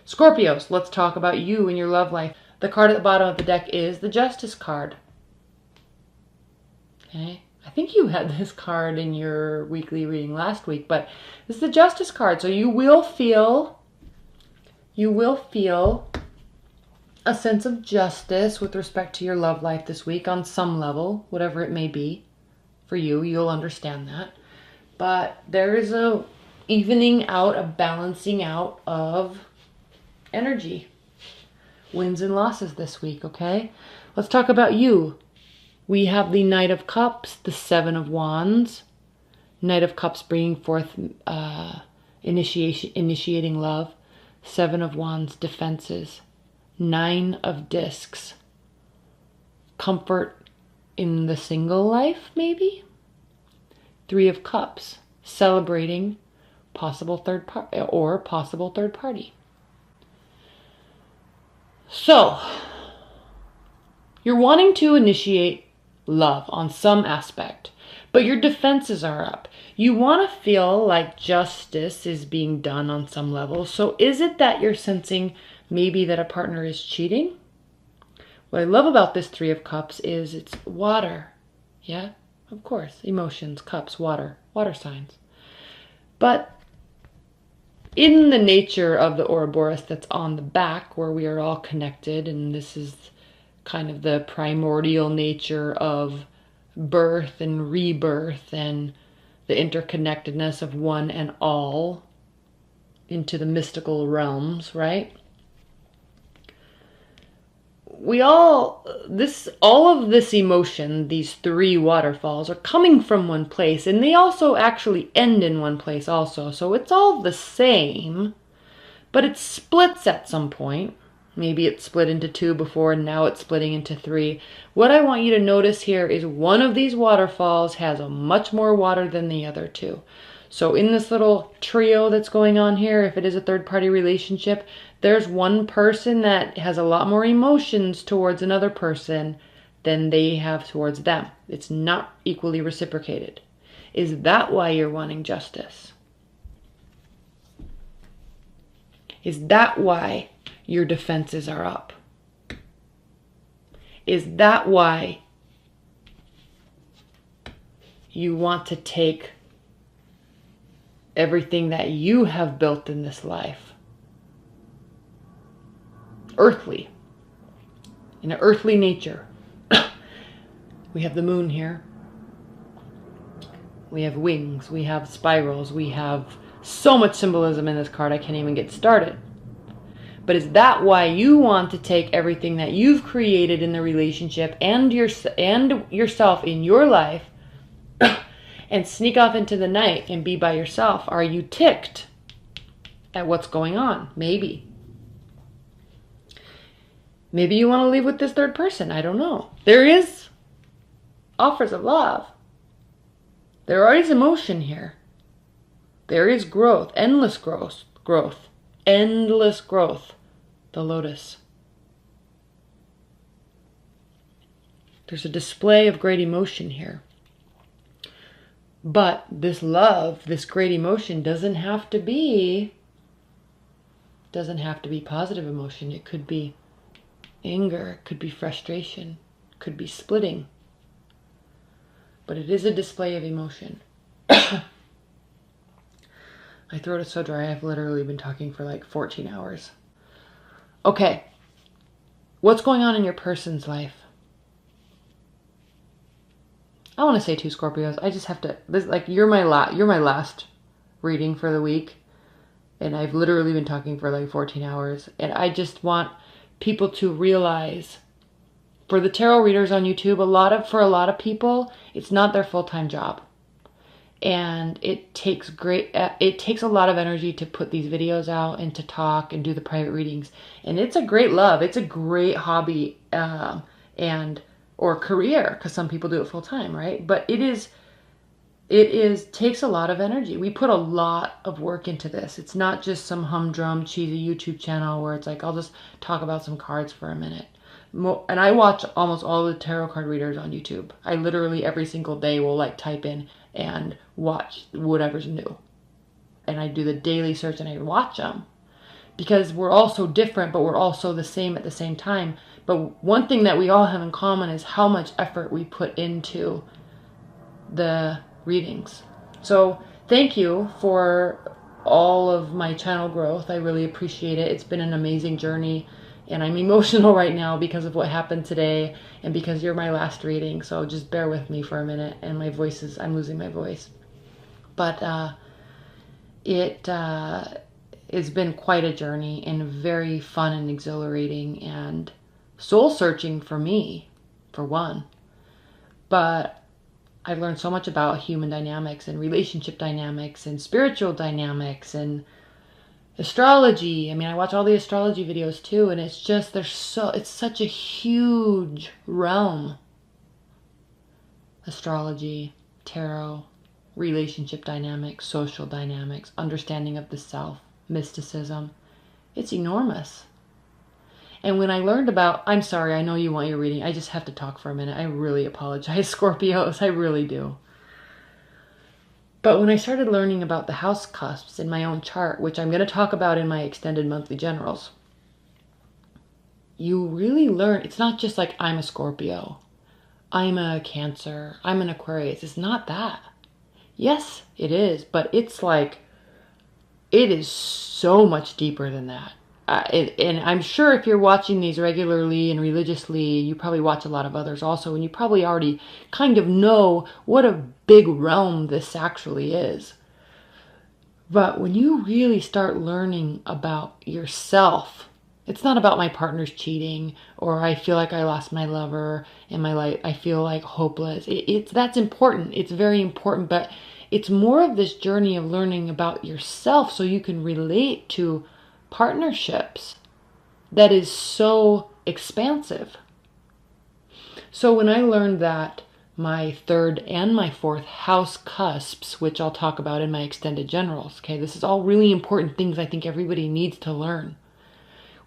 Scorpios, let's talk about you and your love life. The card at the bottom of the deck is the Justice card. Okay, I think you had this card in your weekly reading last week, but this is the Justice card. So you will feel a sense of justice with respect to your love life this week on some level, whatever it may be for you. You'll understand that. But there is a evening out, a balancing out of energy. Wins and losses this week, okay? Let's talk about you. We have the Knight of Cups, the Seven of Wands. Knight of Cups bringing forth initiating love. Seven of Wands, defenses. Nine of Discs, comfort in the single life, maybe. Three of Cups, celebrating possible third party. So, you're wanting to initiate love on some aspect, but your defenses are up. You want to feel like justice is being done on some level. So is it that you're sensing maybe that a partner is cheating? What I love about this Three of Cups is it's water. Yeah, of course. Emotions, cups, water signs. But in the nature of the Ouroboros that's on the back, where we are all connected, and this is kind of the primordial nature of birth and rebirth and the interconnectedness of one and all into the mystical realms, right? All of this emotion, these three waterfalls, are coming from one place, and they also actually end in one place also. So it's all the same, but it splits at some point. Maybe it split into two before, and now it's splitting into three. What I want you to notice here is one of these waterfalls has a much more water than the other two. So in this little trio that's going on here, if it is a third-party relationship, there's one person that has a lot more emotions towards another person than they have towards them. It's not equally reciprocated. Is that why you're wanting justice? Is that why your defenses are up? Is that why you want to take everything that you have built in this life, earthly, in an earthly nature? We have the moon here. We have wings. We have spirals. We have so much symbolism in this card, I can't even get started. But is that why you want to take everything that you've created in the relationship and yourself in your life and sneak off into the night and be by yourself? Are you ticked at what's going on? Maybe. Maybe you want to leave with this third person. I don't know. There is offers of love. There is emotion here. There is growth, endless growth. Endless growth. The Lotus. There's a display of great emotion here. But this love, this great emotion doesn't have to be positive emotion. It could be anger, it could be frustration, it could be splitting. But it is a display of emotion. My throat is so dry, I've literally been talking for like 14 hours. Okay. What's going on in your person's life? I want to say two Scorpios. I just have to, you're my last reading for the week. And I've literally been talking for like 14 hours. And I just want people to realize, for the tarot readers on YouTube, for a lot of people, it's not their full-time job. And it takes a lot of energy to put these videos out and to talk and do the private readings. And it's a great love. It's a great hobby or career, because some people do it full time, right? But it takes a lot of energy. We put a lot of work into this. It's not just some humdrum, cheesy YouTube channel where it's like, I'll just talk about some cards for a minute. And I watch almost all the tarot card readers on YouTube. I literally every single day will like type in and watch whatever's new. And I do the daily search and I watch them. because we're all so different, but we're also the same at the same time. But one thing that we all have in common is how much effort we put into the readings. So thank you for all of my channel growth. I really appreciate it. It's been an amazing journey, and I'm emotional right now because of what happened today and because you're my last reading. So just bear with me for a minute, and my voice is, I'm losing my voice. But it's been quite a journey, and very fun and exhilarating and soul searching for me, for one. But I've learned so much about human dynamics and relationship dynamics and spiritual dynamics and astrology. I mean, I watch all the astrology videos too, and it's just, it's such a huge realm. Astrology, tarot, relationship dynamics, social dynamics, understanding of the self, mysticism. It's enormous. And when I learned about, I'm sorry, I know you want your reading. I just have to talk for a minute. I really apologize, Scorpios. I really do. But when I started learning about the house cusps in my own chart, which I'm going to talk about in my extended monthly generals, you really learn, it's not just like I'm a Scorpio, I'm a Cancer, I'm an Aquarius. It's not that. Yes, it is, but it's like, it is so much deeper than that. And I'm sure if you're watching these regularly and religiously, you probably watch a lot of others also, and you probably already kind of know what a big realm this actually is. But when you really start learning about yourself, it's not about my partner's cheating, or I feel like I lost my lover in my life, I feel like hopeless. That's important. It's very important, but it's more of this journey of learning about yourself so you can relate to partnerships that is so expansive. So when I learned that my third and my fourth house cusps, which I'll talk about in my extended generals, okay, this is all really important things I think everybody needs to learn.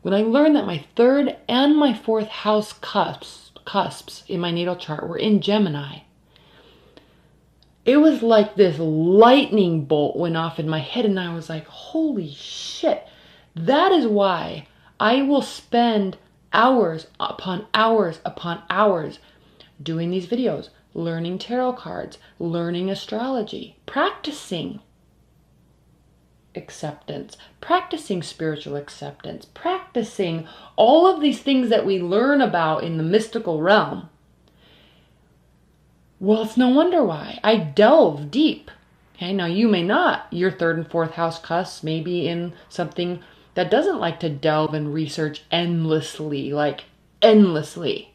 When I learned that my third and my fourth house cusps in my natal chart were in Gemini, it was like this lightning bolt went off in my head, and I was like, holy shit. That is why I will spend hours upon hours upon hours doing these videos, learning tarot cards, learning astrology, practicing acceptance, practicing spiritual acceptance, practicing all of these things that we learn about in the mystical realm. Well, it's no wonder why. I delve deep. Okay, now you may not. Your third and fourth house cusps may be in something that doesn't like to delve and research endlessly, like endlessly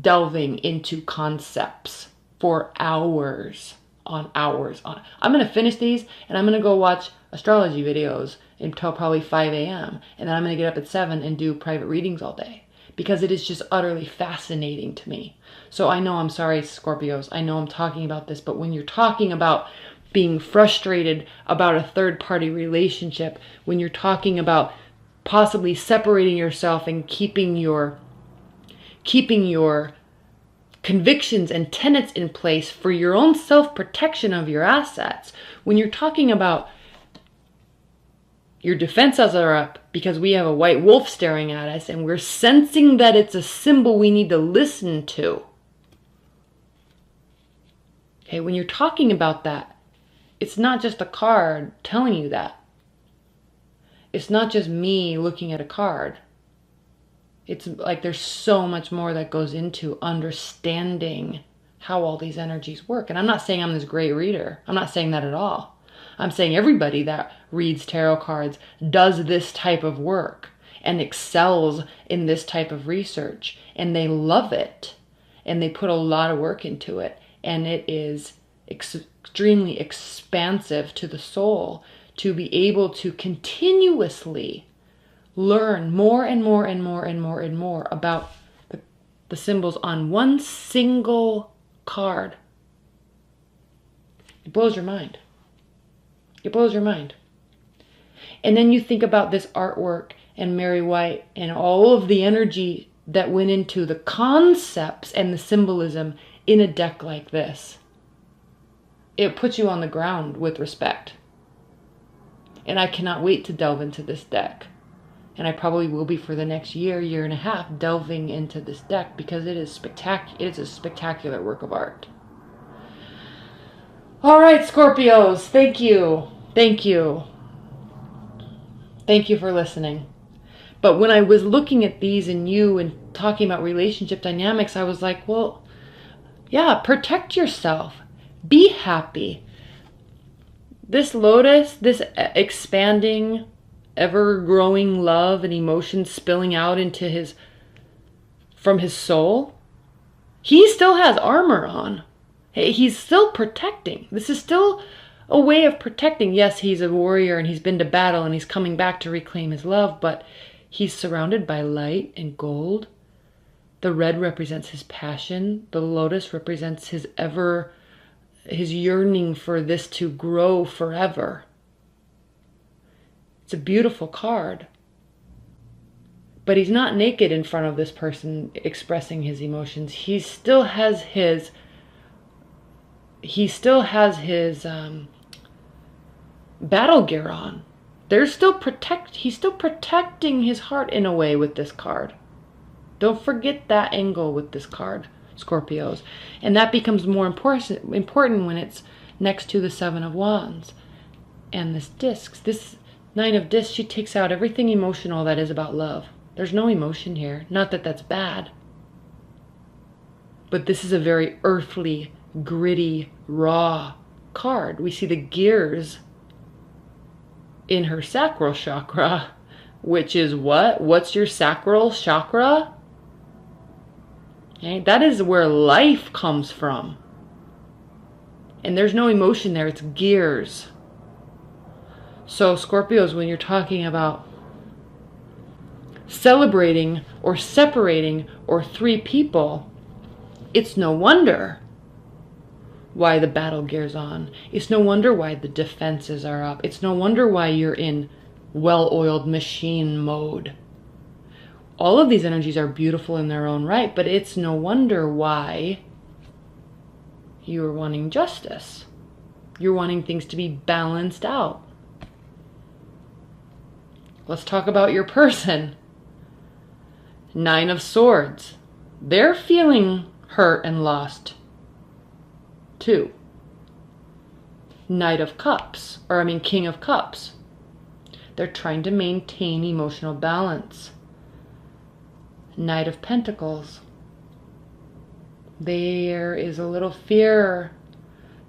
delving into concepts for hours on hours on. I'm going to finish these, and I'm going to go watch astrology videos until probably 5 a.m. And then I'm going to get up at 7 and do private readings all day, because it is just utterly fascinating to me. So I know, I'm sorry, Scorpios, I know I'm talking about this, but when you're talking about being frustrated about a third-party relationship, when you're talking about possibly separating yourself and keeping your convictions and tenets in place for your own self-protection of your assets, when you're talking about your defenses are up because we have a white wolf staring at us and we're sensing that it's a symbol we need to listen to. Okay, when you're talking about that, it's not just a card telling you that. It's not just me looking at a card. It's like there's so much more that goes into understanding how all these energies work. And I'm not saying I'm this great reader. I'm not saying that at all. I'm saying everybody that reads tarot cards does this type of work and excels in this type of research, and they love it, and they put a lot of work into it, and it is extremely expansive to the soul to be able to continuously learn more and more and more and more and more about the symbols on one single card. It blows your mind. It blows your mind. And then you think about this artwork and Mary White and all of the energy that went into the concepts and the symbolism in a deck like this. It puts you on the ground with respect. And I cannot wait to delve into this deck. And I probably will be for the next year, year and a half, delving into this deck because it is spectacular. It is a spectacular work of art. All right, Scorpios, thank you. Thank you. Thank you for listening. But when I was looking at these and you and talking about relationship dynamics, I was like, well, yeah, protect yourself. Be happy. This Lotus, this expanding, ever-growing love and emotion spilling out into from his soul, he still has armor on. He's still protecting. This is still a way of protecting. Yes, he's a warrior and he's been to battle and he's coming back to reclaim his love, but he's surrounded by light and gold. The red represents his passion. The lotus represents his yearning for this to grow forever. It's a beautiful card. But he's not naked in front of this person expressing his emotions. He still has his battle gear on. He's still protecting his heart in a way with this card. Don't forget that angle with this card, Scorpios. And that becomes more important when it's next to the Seven of Wands and this disc. This Nine of Discs, she takes out everything emotional that is about love. There's no emotion here. Not that that's bad. But this is a very earthly, gritty, raw card. We see the gears in her sacral chakra, which is what? What's your sacral chakra? Okay, that is where life comes from. And there's no emotion there, it's gears. So Scorpios, when you're talking about celebrating or separating or three people, it's no wonder why the battle gear's on. It's no wonder why the defenses are up. It's no wonder why you're in well-oiled machine mode. All of these energies are beautiful in their own right, but it's no wonder why you're wanting justice. You're wanting things to be balanced out. Let's talk about your person. Nine of Swords. They're feeling hurt and lost too. King of Cups. They're trying to maintain emotional balance. Knight of Pentacles. There is a little fear.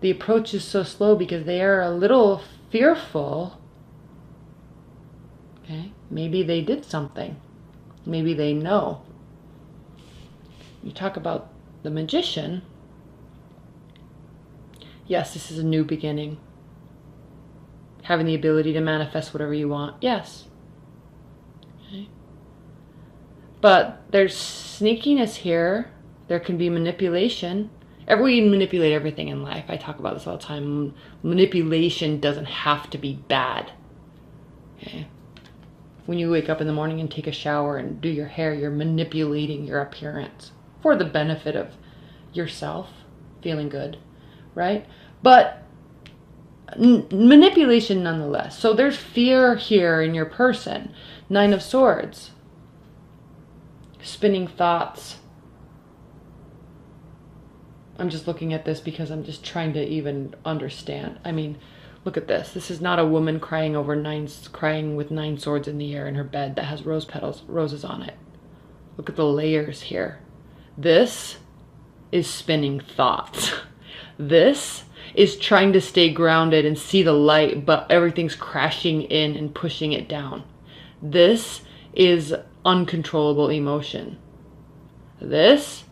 The approach is so slow because they are a little fearful. Okay, maybe they did something. Maybe they know. You talk about the Magician. Yes, this is a new beginning. Having the ability to manifest whatever you want. Yes. Okay. But there's sneakiness here. There can be manipulation. We manipulate everything in life. I talk about this all the time. Manipulation doesn't have to be bad. Okay. When you wake up in the morning and take a shower and do your hair, you're manipulating your appearance for the benefit of yourself, feeling good, right? But manipulation nonetheless. So there's fear here in your person. Nine of Swords. Spinning thoughts. I'm just looking at this because I'm just trying to even understand. I mean, look at this. This is not a woman crying with 9 swords in the air in her bed that has roses on it. Look at the layers here. This is spinning thoughts. This is trying to stay grounded and see the light, but everything's crashing in and pushing it down. This is uncontrollable emotion. This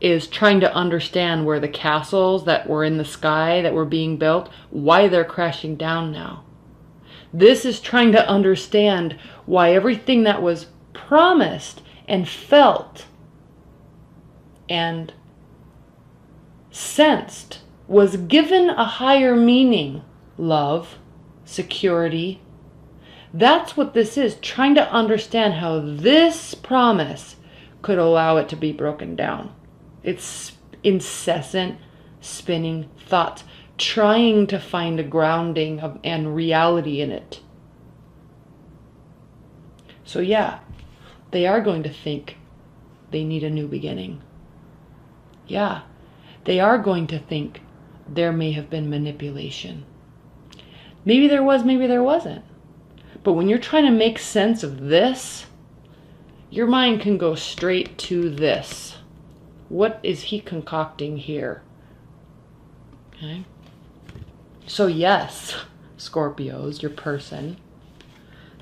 is trying to understand where the castles that were in the sky that were being built, why they're crashing down now. This is trying to understand why everything that was promised and felt and sensed was given a higher meaning. Love, security. That's what this is, trying to understand how this promise could allow it to be broken down. It's incessant spinning thoughts, trying to find a grounding and reality in it. So yeah, they are going to think they need a new beginning. Yeah, they are going to think there may have been manipulation. Maybe there was, maybe there wasn't. But when you're trying to make sense of this, your mind can go straight to this. What is he concocting here? Okay. So yes, Scorpios, your person,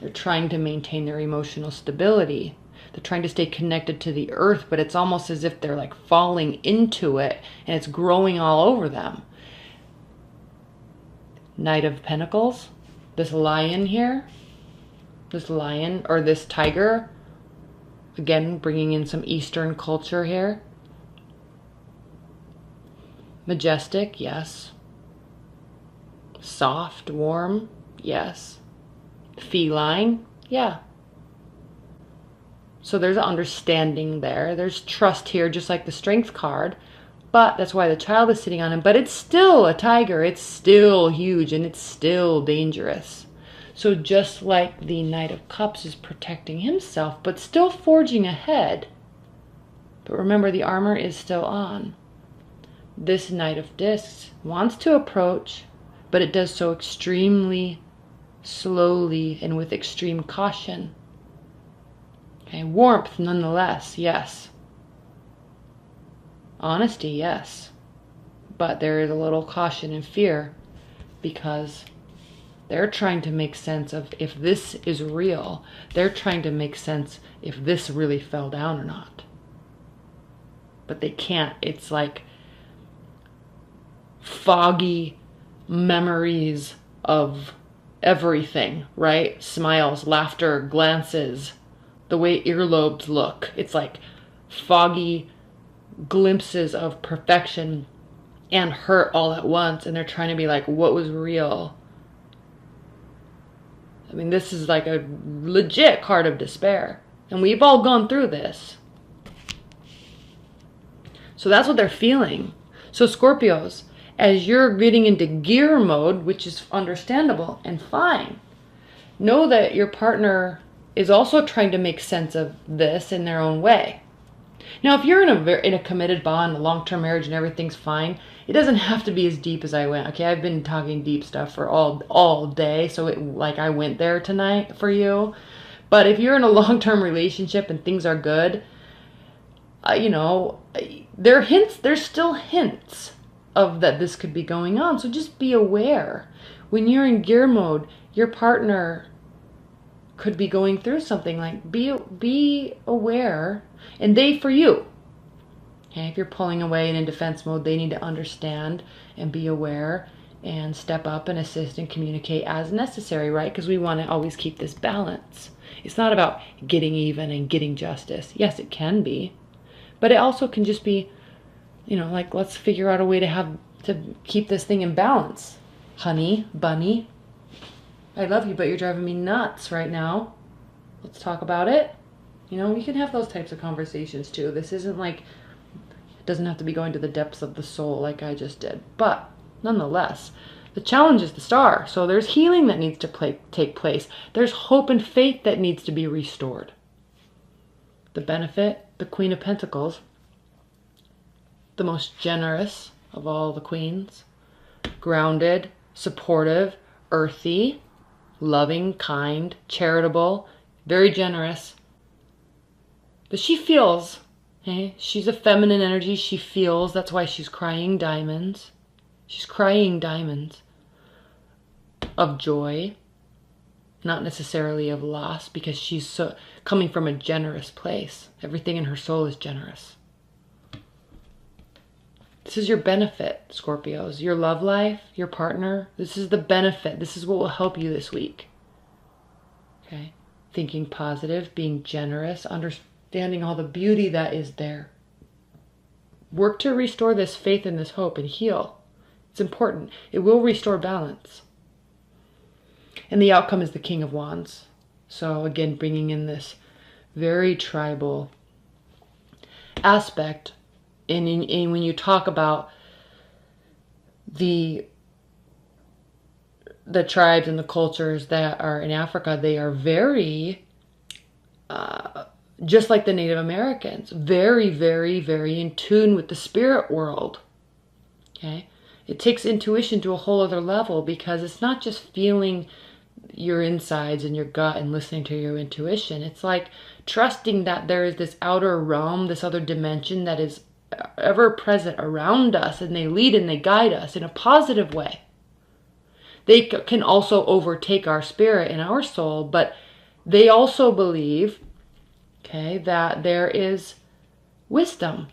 they're trying to maintain their emotional stability. They're trying to stay connected to the earth, but it's almost as if they're like falling into it and it's growing all over them. Knight of Pentacles, this lion here, this lion or this tiger, again, bringing in some Eastern culture here. Majestic, yes. Soft, warm, yes. Feline, yeah. So there's understanding there. There's trust here, just like the Strength card. But that's why the child is sitting on him. But it's still a tiger. It's still huge and it's still dangerous. So just like the Knight of Cups is protecting himself, but still forging ahead. But remember, the armor is still on. This Knight of Discs wants to approach, but it does so extremely slowly and with extreme caution. Okay, warmth nonetheless, yes. Honesty, yes. But there is a little caution and fear because they're trying to make sense of if this is real. They're trying to make sense if this really fell down or not. But they can't. It's like foggy memories of everything, right? Smiles, laughter, glances, the way earlobes look. It's like foggy glimpses of perfection and hurt all at once. And they're trying to be like, what was real? I mean, this is like a legit card of despair. And we've all gone through this. So that's what they're feeling. So Scorpios, as you're getting into gear mode, which is understandable and fine, know that your partner is also trying to make sense of this in their own way. Now, if you're in a committed bond, a long-term marriage, and everything's fine, it doesn't have to be as deep as I went. Okay, I've been talking deep stuff for all day, so like I went there tonight for you. But if you're in a long-term relationship and things are good, you know, there are hints. There's still hints of that this could be going on. So just be aware. When you're in gear mode, your partner could be going through something. Like be aware, and they for you. Okay, if you're pulling away and in defense mode, they need to understand and be aware and step up and assist and communicate as necessary, right? Because we want to always keep this balance. It's not about getting even and getting justice. Yes, it can be, but it also can just be, you know, like, let's figure out a way to keep this thing in balance. Honey, bunny, I love you, but you're driving me nuts right now. Let's talk about it. You know, we can have those types of conversations too. This isn't like, it doesn't have to be going to the depths of the soul like I just did. But nonetheless, the challenge is the star. So there's healing that needs to take place. There's hope and faith that needs to be restored. The benefit, the Queen of Pentacles, the most generous of all the queens, grounded, supportive, earthy, loving, kind, charitable, very generous. But she feels, okay? She's a feminine energy. She feels. That's why she's crying diamonds. She's crying diamonds of joy, not necessarily of loss, because she's so coming from a generous place. Everything in her soul is generous. This is your benefit, Scorpios. Your love life, your partner. This is the benefit. This is what will help you this week. Okay? Thinking positive, being generous, understanding all the beauty that is there. Work to restore this faith and this hope and heal. It's important. It will restore balance. And the outcome is the King of Wands. So again, bringing in this very tribal aspect. And when you talk about the tribes and the cultures that are in Africa, they are very just like the Native Americans, very, very, very in tune with the spirit world. Okay? It takes intuition to a whole other level, because it's not just feeling your insides and your gut and listening to your intuition. It's like trusting that there is this outer realm, this other dimension that is ever present around us, and they lead and they guide us in a positive way. They can also overtake our spirit and our soul, but they also believe, okay, that there is wisdom.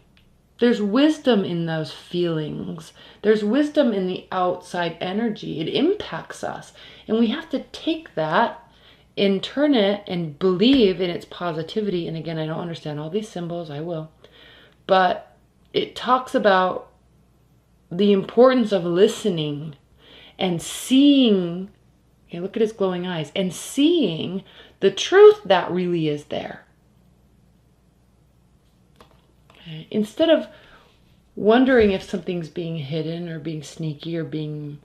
There's wisdom in those feelings. There's wisdom in the outside energy. It impacts us. And we have to take that and turn it and believe in its positivity. And again, I don't understand all these symbols. I will. But it talks about the importance of listening and seeing. Okay, look at his glowing eyes. And seeing the truth that really is there. Okay. Instead of wondering if something's being hidden or being sneaky or being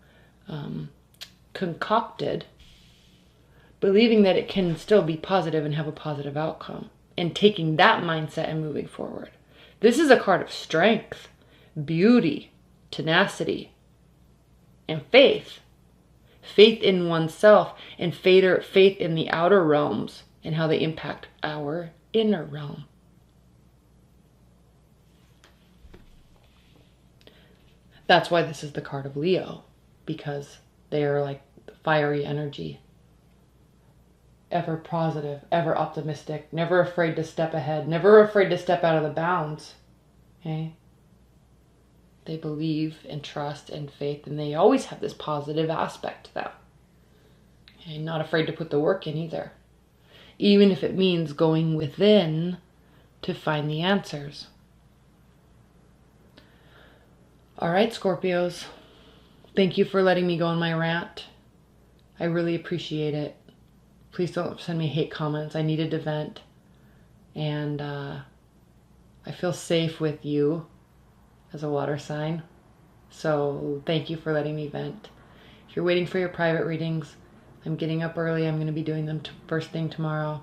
concocted, believing that it can still be positive and have a positive outcome, and taking that mindset and moving forward. This is a card of strength, beauty, tenacity, and faith. Faith in oneself, and faith in the outer realms and how they impact our inner realm. That's why this is the card of Leo, because they are like fiery energy. Ever positive, ever optimistic, never afraid to step ahead, never afraid to step out of the bounds. Okay? They believe and trust and faith, and they always have this positive aspect to them. Okay? Not afraid to put the work in either. Even if it means going within to find the answers. All right, Scorpios. Thank you for letting me go on my rant. I really appreciate it. Please don't send me hate comments. I needed to vent. And I feel safe with you as a water sign. So thank you for letting me vent. If you're waiting for your private readings, I'm getting up early. I'm going to be doing them first thing tomorrow.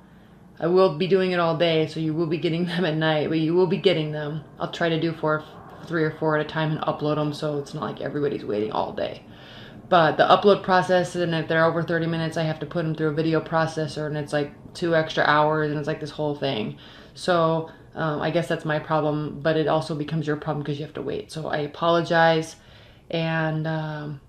I will be doing it all day, so you will be getting them at night, but you will be getting them. I'll try to do 3 or 4 at a time and upload them, so it's not like everybody's waiting all day. But the upload process, and if they're over 30 minutes, I have to put them through a video processor, and it's like 2 extra hours, and it's like this whole thing. So I guess that's my problem, but it also becomes your problem because you have to wait. So I apologize, and I'm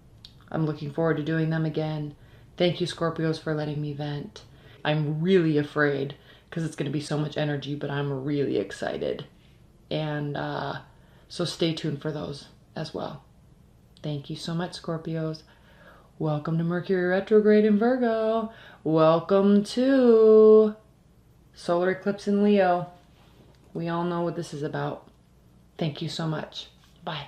looking forward to doing them again. Thank you, Scorpios, for letting me vent. I'm really afraid because it's going to be so much energy, but I'm really excited. And so stay tuned for those as well. Thank you so much, Scorpios. Welcome to Mercury retrograde in Virgo. Welcome to solar eclipse in Leo. We all know what this is about. Thank you so much. Bye.